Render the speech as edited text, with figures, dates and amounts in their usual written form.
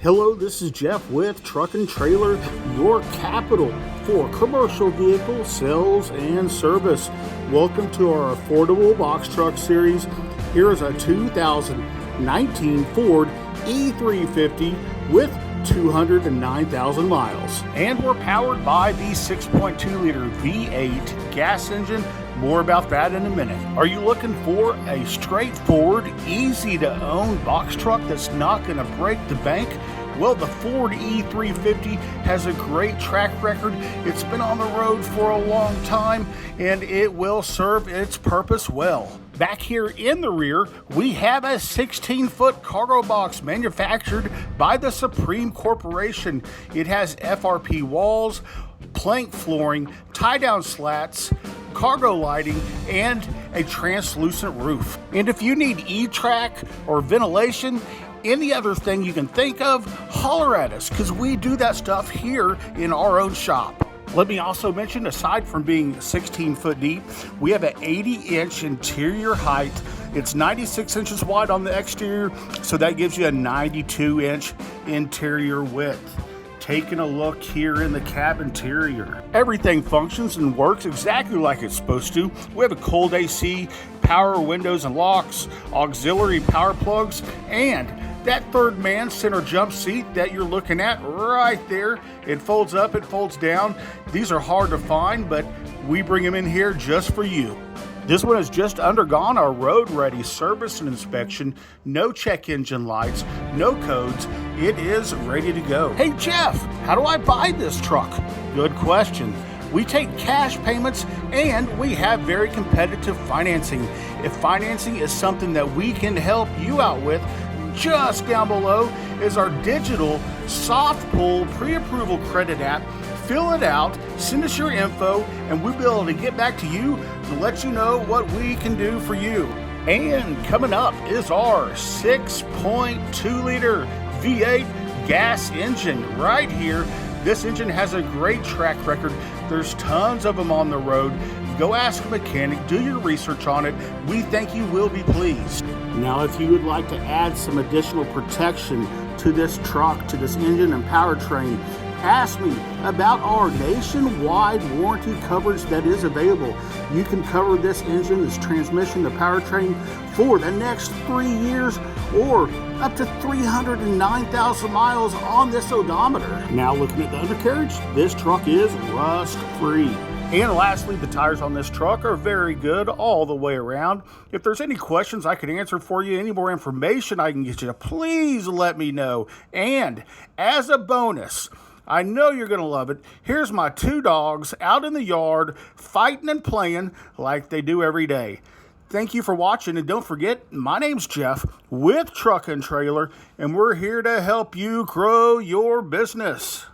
Hello, this is Jeff with Truck-n-Trailer, your capital for commercial vehicle sales and service. Welcome to our affordable box truck series. Here is a 2019 Ford E350 with 209,000 miles. And we're powered by the 6.2 liter V8 gas engine. More about that in a minute. Are you looking for a straightforward, easy to own box truck that's not going to break the bank? Well, the Ford E350 has a great track record. It's been on the road for a long time and it will serve its purpose well. Back here in the rear, we have a 16-foot cargo box manufactured by the Supreme Corporation. It has FRP walls, plank flooring, tie-down slats, cargo lighting, and a translucent roof. And if you need E-track or ventilation, any other thing you can think of, holler at us, because we do that stuff here in our own shop. Let me also mention, aside from being 16 foot deep, we have an 80-inch interior height. It's 96 inches wide on the exterior, so that gives you a 92-inch interior width. Taking a look here in the cab interior. Everything functions and works exactly like it's supposed to. We have a cold AC, power windows and locks, auxiliary power plugs, and that third man center jump seat that you're looking at right there. It folds up, it folds down. These are hard to find, but we bring them in here just for you. This one has just undergone our road-ready service and inspection. No check engine lights, no codes. It is ready to go. Hey Jeff, how do I buy this truck? Good question. We take cash payments and we have very competitive financing. If financing is something that we can help you out with, just down below is our digital soft pull pre-approval credit app. Fill it out, send us your info, and we'll be able to get back to you to let you know what we can do for you. And coming up is our 6.2 liter V8 gas engine right here. This engine has a great track record. There's tons of them on the road. Go ask a mechanic, do your research on it. We think you will be pleased. Now, if you would like to add some additional protection to this truck, to this engine and powertrain, ask me about our nationwide warranty coverage that is available. You can cover this engine, this transmission, the powertrain for the next 3 years or up to 309,000 miles on this odometer. Now looking at the undercarriage, this truck is rust-free. And lastly, the tires on this truck are very good all the way around. If there's any questions I can answer for you, any more information I can get you, please let me know. And as a bonus, I know you're going to love it. Here's my 2 dogs out in the yard fighting and playing like they do every day. Thank you for watching, and don't forget, my name's Jeff with Truck-n-Trailer, and we're here to help you grow your business.